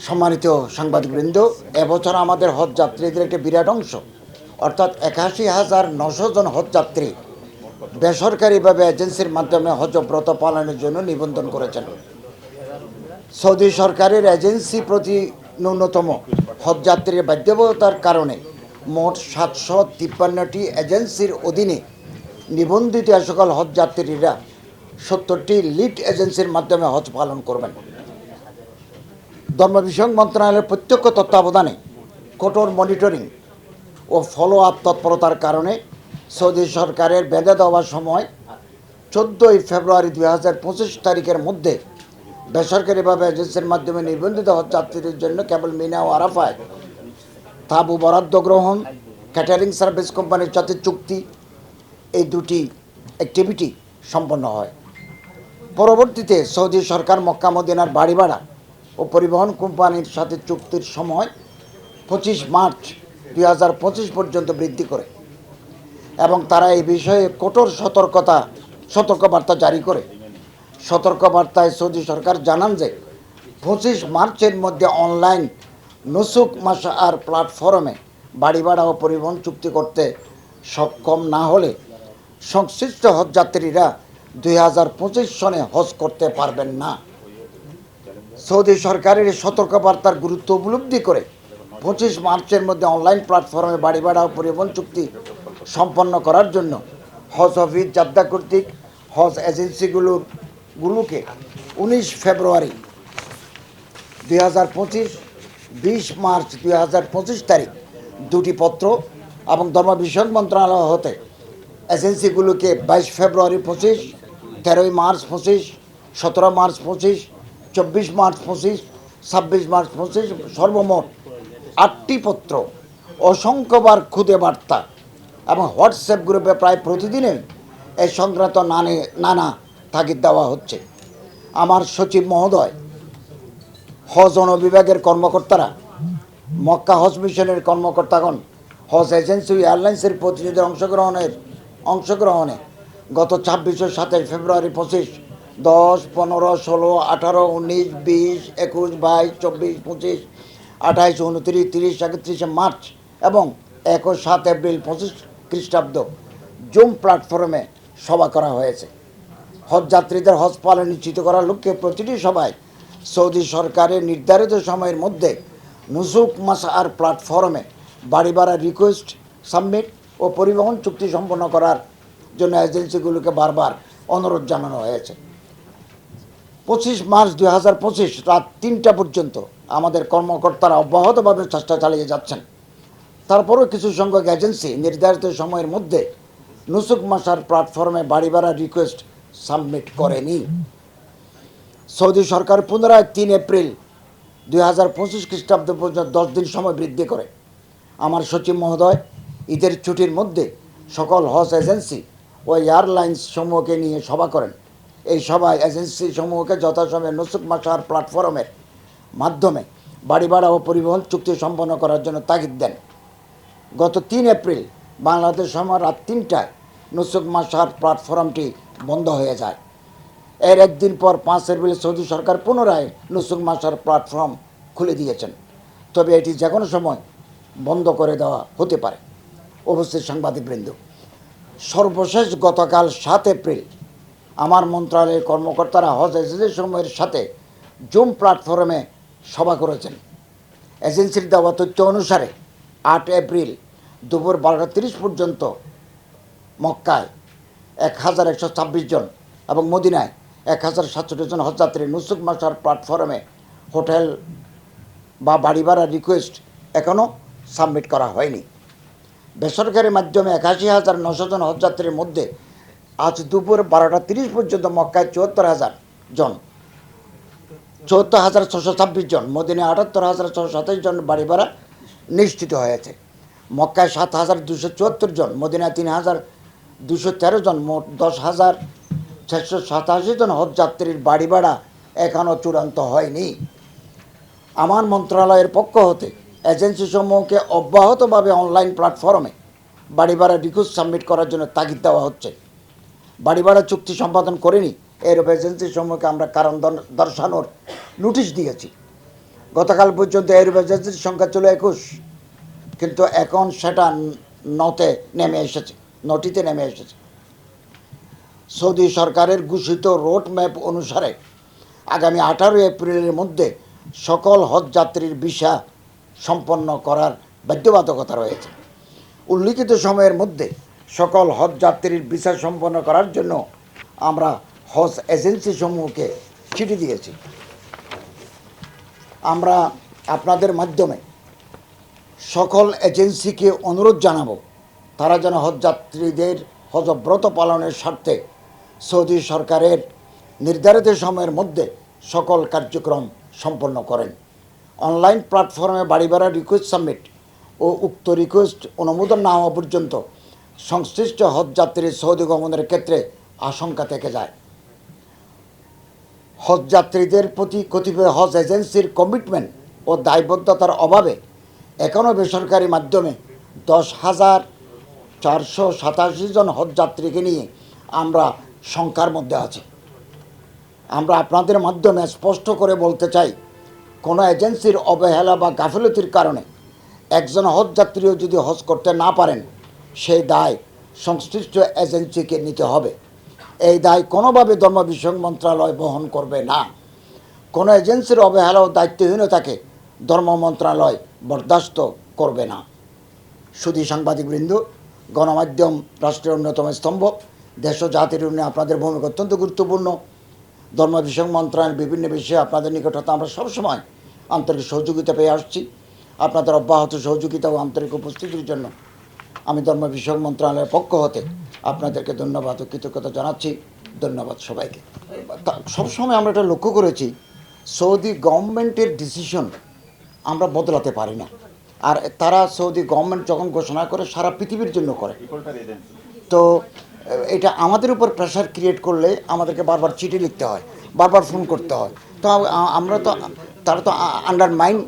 সম্মানিত সাংবাদিকবৃন্দ, এবছর আমাদের হজ যাত্রীদের একটি বিরাট অংশ অর্থাৎ ৮১,৯০০ জন হজ যাত্রী বেসরকারিভাবে এজেন্সির মাধ্যমে হজ ব্রত পালনের জন্য নিবন্ধন করেছেন। সৌদি সরকারের এজেন্সি প্রতি ন্যূনতম হজ যাত্রীর বাধ্যবাধকতার কারণে মোট ৭৫৩টি এজেন্সির অধীনে নিবন্ধিত এ সকল হজ যাত্রীরা ৭০টি লিড এজেন্সির মাধ্যমে হজ পালন করবেন। ধর্ম বিষয়ক মন্ত্রণালয়ের প্রত্যক্ষ তত্ত্বাবধানে কঠোর মনিটরিং ও ফলো আপ তৎপরতার কারণে সৌদি সরকারের বেঁধে দেওয়ার সময় ১৪ই ফেব্রুয়ারি ২০২৫ তারিখের মধ্যে বেসরকারিভাবে এজেন্সির মাধ্যমে নিবন্ধিত হজ যাত্রীদের জন্য কেবল মিনা ও আরাফায় তাঁবু বরাদ্দ গ্রহণ, ক্যাটারিং সার্ভিস কোম্পানির সাথে চুক্তি, এই দুটি অ্যাক্টিভিটি সম্পন্ন হয়। পরবর্তীতে সৌদি সরকার মক্কা মদিনার বাড়ি ভাড়া ও পরিবহন কোম্পানির সাথে চুক্তির সময় ২৫ মার্চ ২০২৫ পর্যন্ত বৃদ্ধি করে এবং তারা এই বিষয়ে কঠোর সতর্কবার্তা জারি করে। সতর্কবার্তায় সৌদি সরকার জানান যে ২৫ মার্চের মধ্যে অনলাইন নুসুক মাশআর প্ল্যাটফর্মে বাড়ি ভাড়া ও পরিবহন চুক্তি করতে সক্ষম না হলে সংশ্লিষ্ট হজ যাত্রীরা ২০২৫ সনে হজ করতে পারবেন না। সৌদি সরকারের সতর্কবার্তার গুরুত্ব উপলব্ধি করে ২৫ মার্চের মধ্যে অনলাইন প্ল্যাটফর্মে বাড়ি ভাড়া ও পরিবহন চুক্তি সম্পন্ন করার জন্য হজ অফিস জাদ্দা কর্তৃক হজ এজেন্সিগুলোকে ১৯ ফেব্রুয়ারি ২০২৫, ২০ মার্চ ২০২৫ তারিখ দুটি পত্র এবং ধর্ম বিষয়ক মন্ত্রণালয় হতে এজেন্সিগুলোকে ২২ ফেব্রুয়ারি ২৫, ১৩ই মার্চ ২৫, ১৭ মার্চ ২৫, ২৪ মার্চ ২৫, ২৬ মার্চ ২৫ সর্বমোট ৮টি পত্র, অসংখ্যবার খুদে বার্তা এবং হোয়াটসঅ্যাপ গ্রুপে প্রায় প্রতিদিনই এই সংক্রান্ত নানা তাগিদ দেওয়া হচ্ছে। আমার সচিব মহোদয়, হজ বিভাগের কর্মকর্তারা, মক্কা হজ মিশনের কর্মকর্তাগণ, হজ এজেন্সি ও এয়ারলাইন্সের প্রতিনিধিদের অংশগ্রহণে গত ২৬ ও ২৭ ফেব্রুয়ারি ২৫, ১০, ১৫, ১৬, ১৮, ১৯, ২০, ২১, ২২, ২৪, ২৫, ২৮, ২৯, ৩০, ৩১ মার্চ এবং ১ ও ৭ এপ্রিল ২৫ খ্রিস্টাব্দ জুম প্ল্যাটফর্মে সভা করা হয়েছে। হজ যাত্রীদের হজ পালন নিশ্চিত করার লক্ষ্যে প্রতিটি সভায় সৌদি সরকারের নির্ধারিত সময়ের মধ্যে নুসুক মাশআর প্ল্যাটফর্মে বাড়ি ভাড়া রিকোয়েস্ট সাবমিট ও পরিবহন চুক্তি সম্পন্ন করার জন্য এজেন্সিগুলোকে বারবার অনুরোধ জানানো হয়েছে। ২৫ মার্চ ২০২৫ রাত ৩টা পর্যন্ত আমাদের কর্মকর্তারা অব্যাহতভাবে চেষ্টা চালিয়ে যাচ্ছেন। তারপরও কিছু সংখ্যক এজেন্সি নির্ধারিত সময়ের মধ্যে নুসুক মাশআর প্ল্যাটফর্মে বাড়ি ভাড়া রিকোয়েস্ট সাবমিট করেনি। সৌদি সরকার পুনরায় ৩ এপ্রিল ২০২৫ খ্রিস্টাব্দ পর্যন্ত ১০ দিন সময় বৃদ্ধি করে। আমার সচিব মহোদয় ঈদের ছুটির মধ্যে সকল হজ এজেন্সি ও এয়ারলাইন্স সমূহকে নিয়ে সভা করেন। এই সভায় এজেন্সি সমূহকে যথাসময়ে নুসুক মাশআর প্ল্যাটফর্মের মাধ্যমে বাড়ি ভাড়া ও পরিবহন চুক্তি সম্পন্ন করার জন্য তাগিদ দেন। গত ৩ এপ্রিল বাংলাদেশ সময় রাত ৩টায় নুসুক মাশআর প্ল্যাটফর্মটি বন্ধ হয়ে যায়। এর একদিন পর ৫ এপ্রিল সৌদি সরকার পুনরায় নুসুক মাশআর প্ল্যাটফর্ম খুলে দিয়েছেন, তবে এটি যে কোনো সময় বন্ধ করে দেওয়া হতে পারে। উপস্থিত সাংবাদিকবৃন্দ, সর্বশেষ গতকাল ৭ এপ্রিল আমার মন্ত্রণালয়ের কর্মকর্তারা হজ এজেন্সি সমূহের সাথে জুম প্ল্যাটফর্মে সভা করেছেন। এজেন্সির দেওয়া তথ্য অনুসারে ৮ এপ্রিল দুপুর ১২:৩০ পর্যন্ত মক্কায় ১,১২৬ জন এবং মদিনায় ১,০৬৭ জন হজযাত্রী নুসুক মাশআর প্ল্যাটফর্মে হোটেল বা বাড়ি ভাড়া রিকোয়েস্ট এখনও সাবমিট করা হয়নি। বেসরকারি মাধ্যমে ৮১,৯০০ জন হজযাত্রীর মধ্যে আজ দুপুর ১২:৩০ পর্যন্ত মক্কায় ৭৪,৬২৬ জন, মদিনায় ৭৮,৬২৭ জন বাড়ি ভাড়া নিশ্চিত হয়েছে। মক্কায় ৭,২৭৪ জন, মদিনায় ৩,২১৩ জন, মোট ১০,৬87 জন হজযাত্রীর বাড়ি ভাড়া এখনও চূড়ান্ত হয়নি। আমার মন্ত্রণালয়ের পক্ষ হতে এজেন্সি সমূহকে অব্যাহতভাবে অনলাইন প্ল্যাটফর্মে বাড়ি ভাড়া রিকোয়েস্ট সাবমিট করার জন্য তাগিদ দেওয়া হচ্ছে। বাড়ি ভাড়া চুক্তি সম্পাদন করেনি এরূপ এজেন্সি সমূহকে আমরা কারণ দর্শানোর নোটিশ দিয়েছি। গতকাল পর্যন্ত এয়ার এজেন্সির সংখ্যা ছিল 21, কিন্তু এখন সেটা নতে নেমে এসেছে, নটিতে নেমে এসেছে। সৌদি সরকারের ঘোষিত রোড ম্যাপ অনুসারে আগামী 18 এপ্রিলের মধ্যে সকল হজ যাত্রীর ভিসা সম্পন্ন করার বাধ্যবাধকতা রয়েছে। উল্লিখিত সময়ের মধ্যে সকল হজ যাত্রীর ভিসা সম্পন্ন করার জন্য আমরা হজ এজেন্সি সমূহকে চিঠি দিয়েছি। আমরা আপনাদের মাধ্যমে সকল এজেন্সিকে অনুরোধ জানাবো তারা যেন হজ যাত্রীদের হজব্রত পালনের স্বার্থে সৌদি সরকারের নির্ধারিত সময়ের মধ্যে সকল কার্যক্রম সম্পন্ন করেন। অনলাইন প্ল্যাটফর্মে বাড়ি ভাড়া রিকোয়েস্ট সাবমিট ও উক্ত রিকোয়েস্ট অনুমোদন না হওয়া পর্যন্ত সংশ্লিষ্ট হজ যাত্রীর সৌদি গমনের ক্ষেত্রে আশঙ্কা থেকে যায়। হজ যাত্রীদের প্রতি কতিপয় হজ এজেন্সির কমিটমেন্ট ও দায়বদ্ধতার অভাবে এখনও বেসরকারি মাধ্যমে 10,487 জন হজ যাত্রীকে নিয়ে আমরা শঙ্কার মধ্যে আছি। আমরা আপনাদের মাধ্যমে স্পষ্ট করে বলতে চাই, কোনো এজেন্সির অবহেলা বা গাফিলতির কারণে একজন হজ যাত্রীও যদি হজ করতে না পারেন, সেই দায় সংশ্লিষ্ট এজেন্সিকে নিতে হবে। এই দায় কোনোভাবে ধর্ম বিষয়ক মন্ত্রণালয় বহন করবে না। কোনো এজেন্সির অবহেলা ও দায়িত্বহীনতাকে ধর্ম মন্ত্রণালয় বরদাস্ত করবে না। শুধু সাংবাদিকবৃন্দ, গণমাধ্যম রাষ্ট্রের অন্যতম স্তম্ভ, দেশ ও জাতির উন্নয়নে আপনাদের ভূমিকা অত্যন্ত গুরুত্বপূর্ণ। ধর্ম বিষয়ক মন্ত্রণালয়ের বিভিন্ন বিষয়ে আপনাদের নিকটতা আমরা সবসময় আন্তরিক সহযোগিতা পেয়ে আসছি। আপনাদের অব্যাহত সহযোগিতা ও আন্তরিক উপস্থিতির জন্য আমি ধর্ম বিষয়ক মন্ত্রণালয়ের পক্ষ হতে আপনাদেরকে ধন্যবাদ ও কৃতজ্ঞতা জানাচ্ছি। ধন্যবাদ সবাইকে। সবসময় আমরা এটা লক্ষ্য করেছি, সৌদি গভর্নমেন্টের ডিসিশন আমরা বদলাতে পারি না। আর তারা সৌদি গভর্নমেন্ট যখন ঘোষণা করে সারা পৃথিবীর জন্য করে, তো এটা আমাদের উপর প্রেশার ক্রিয়েট করলে আমাদেরকে বারবার চিঠি লিখতে হয়, বারবার ফোন করতে হয়। তো আমরা তো তারা তো আন্ডারমাইন্ড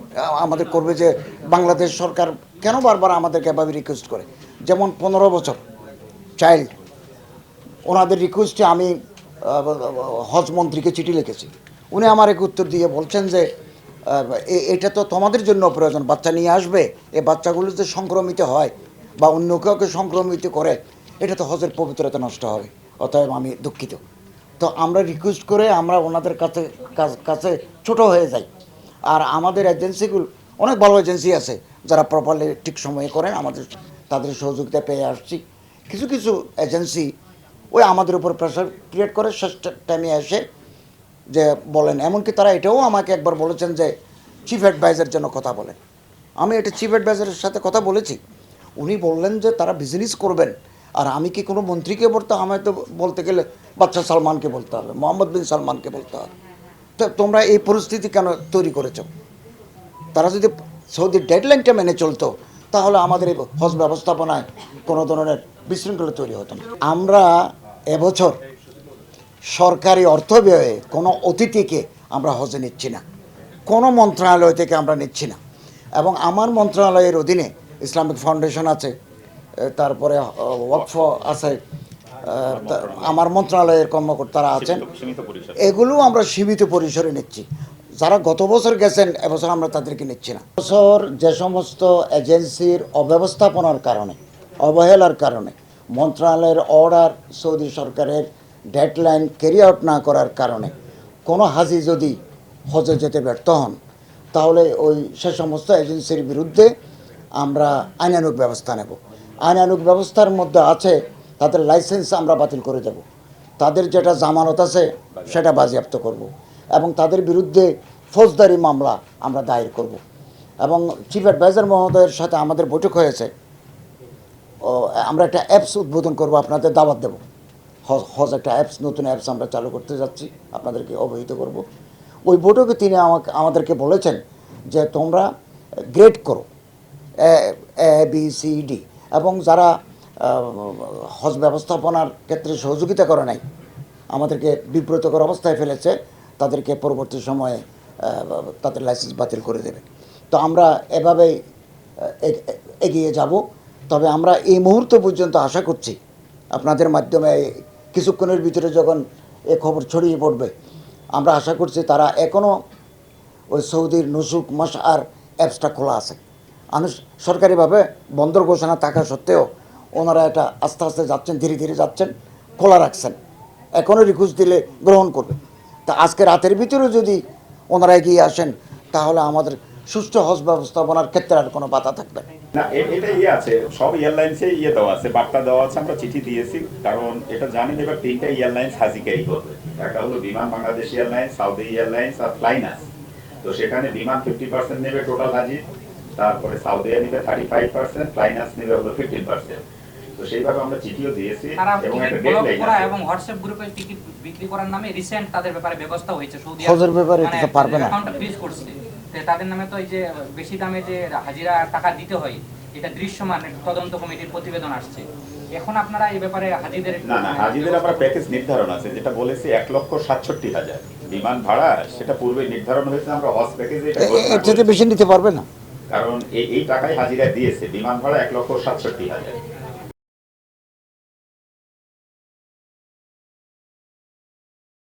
আমাদের করবে যে বাংলাদেশ সরকার কেন বারবার আমাদেরকে এভাবে রিকোয়েস্ট করে। যেমন 15 বছর চাইল্ড, ওনাদের রিকোয়েস্টে আমি হজ মন্ত্রীকে চিঠি লিখেছি। উনি আমার এক উত্তর দিয়ে বলছেন যে এটা তো তোমাদের জন্য প্রয়োজন, বাচ্চা নিয়ে আসবে, এই বাচ্চাগুলো যে সংক্রমিত হয় বা অন্য কাউকে সংক্রমিত করে, এটা তো হজের পবিত্রতা নষ্ট হবে, অতএব আমি দুঃখিত। তো আমরা রিকোয়েস্ট করে আমরা ওনাদের কাছে ছোট হয়ে যাই। আর আমাদের এজেন্সিগুলো অনেক ভালো এজেন্সি আছে যারা প্রপারলি ঠিক সময়ে করেন, আমাদের তাদের সহযোগিতা পেয়ে আসছি। কিছু কিছু এজেন্সি ওই আমাদের উপর প্রেশার ক্রিয়েট করে শেষ টাইমে এসে যে বলেন, এমনকি তারা এটাও আমাকে একবার বলেছেন যে চিফ অ্যাডভাইজার যেন কথা বলেন। আমি এটা চিফ অ্যাডভাইজারের সাথে কথা বলেছি। উনি বললেন যে তারা বিজনেস করবেন, আর আমি কি কোনো মন্ত্রীকে বলতে, আমায় তো বলতে গেলে বাদশাহ সালমানকে বলতে হবে, মোহাম্মদ বিন সালমানকে বলতে হবে। তো তোমরা এই পরিস্থিতি কেন তৈরি করেছো? তারা যদি সৌদির ডেডলাইনটা মেনে চলতো তাহলে আমাদের এই হজ ব্যবস্থাপনায় কোনো ধরনের বিশৃঙ্খলা তৈরি হতো না। আমরা এবছর সরকারি অর্থ ব্যয়ে কোনো অতিথিকে আমরা হজে নিচ্ছি না, কোনো মন্ত্রণালয় থেকে আমরা নিচ্ছি না। এবং আমার মন্ত্রণালয়ের অধীনে ইসলামিক ফাউন্ডেশন আছে, তারপরে ওয়াকফ আছে, আমার মন্ত্রণালয়ের কর্মকর্তারা আছেন, এগুলো আমরা সীমিত পরিসরে নিচ্ছি। যারা গত বছর গেছেন এবছর আমরা তাদেরকে নিচ্ছি না। বছর যে সমস্ত এজেন্সির অব্যবস্থাপনার কারণে, অবহেলার কারণে, মন্ত্রণালয়ের অর্ডার সৌদি সরকারের ডেডলাইন ক্যারি আউট না করার কারণে কোনো হাজি যদি হজে যেতে ব্যর্থ হন, তাহলে সে সমস্ত এজেন্সির বিরুদ্ধে আমরা আইনানুগ ব্যবস্থা নেব। আইনানুগ ব্যবস্থার মধ্যে আছে তাদের লাইসেন্স আমরা বাতিল করে দেব, তাদের যেটা জামানত আছে সেটা বাজেয়াপ্ত করব, এবং তাদের বিরুদ্ধে ফৌজদারি মামলা আমরা দায়ের করব। এবং চিফ অ্যাডভাইজার মহোদয়ের সাথে আমাদের বৈঠক হয়েছে, আমরা একটা অ্যাপস উদ্বোধন করব, আপনাদের দাওয়াত দেব। হজ একটা অ্যাপস, নতুন অ্যাপস আমরা চালু করতে যাচ্ছি, আপনাদেরকে অবহিত করব। ওই বৈঠকে তিনি আমাদেরকে বলেছেন যে তোমরা গ্রেড করো ABCD, এবং যারা হজ ব্যবস্থাপনার ক্ষেত্রে সহযোগিতা করে নাই, আমাদেরকে বিব্রতকর অবস্থায় ফেলেছে, তাদেরকে পরবর্তী সময়ে তাদের লাইসেন্স বাতিল করে দেবে। তো আমরা এভাবেই এগিয়ে যাব। তবে আমরা এই মুহূর্ত পর্যন্ত আশা করছি আপনাদের মাধ্যমে কিছুক্ষণের ভিতরে যখন এ খবর ছড়িয়ে পড়বে, আমরা আশা করছি তারা এখনও ওই সৌদির নুসুক মশআর অ্যাপসটা খোলা আছে। সরকারিভাবে বন্দর ঘোষণা থাকা সত্ত্বেও ওনারা এটা আস্তে আস্তে যাচ্ছেন, ধীরে ধীরে যাচ্ছেন, খোলা রাখছেন। এখনও রিকোয়েস্ট দিলে গ্রহণ করবে। তা আজকে রাতের ভিতরে যদি ওনারা এগিয়ে আসেন তাহলে আমাদের সুষ্ঠু হজ ব্যবস্থাপনার ক্ষেত্রে আর কোনো বাধা থাকবে না। না, এটা আছে, সব এয়ারলাইন্সে দেওয়া আছে, বার্তা দেওয়া আছে, আমরা চিঠি দিয়েছি। কারণ এটা জানেন এবার 3টা এয়ারলাইন্স হাজি ক্যারি করবে। একটা হলো বিমান বাংলাদেশ এয়ারলাইন্স, সাউদি এয়ারলাইন্স আর ফ্লাইনাস। তো সেখানে বিমান 50% নেবে টোটাল হাজি, তারপরে সাউদি নেবে 35%, ফ্লাইনাস নেবে হলো 15%। তো সেইভাবে আমরা চিঠিও দিয়েছি এবং একটা ডেডলাইন আছে। এবং হোয়াটসঅ্যাপ গ্রুপে টিকিট বিক্রি করার নামে রিসেন্ট তাদের ব্যাপারে ব্যবস্থা হয়েছে। সৌদি হজের ব্যাপারে এটা তো পারবে না। অ্যাকাউন্টটা ফ্রিজ করছে। তো তাদের নামে তো এই যে বেশি দামে যে হাজিরা টাকা দিতে হয়, এটা দৃশ্যমান তদন্ত কমিটির প্রতিবেদন আসছে। এখন আপনারা এই ব্যাপারে হাজিদের না, হাজিদের আমরা প্যাকেজ নির্ধারণ আছে, যেটা বলেছি 1,67,000 বিমান ভাড়া, সেটা পূর্বে নির্ধারণ হয়েছে। আমরা হজ প্যাকেজে এটা ঘোষণা এর থেকে করেছি। বেশি নিতে পারবে না। কারণ এই টাকায় হাজিরা দিয়েছে, বিমান ভাড়া 1,67,000।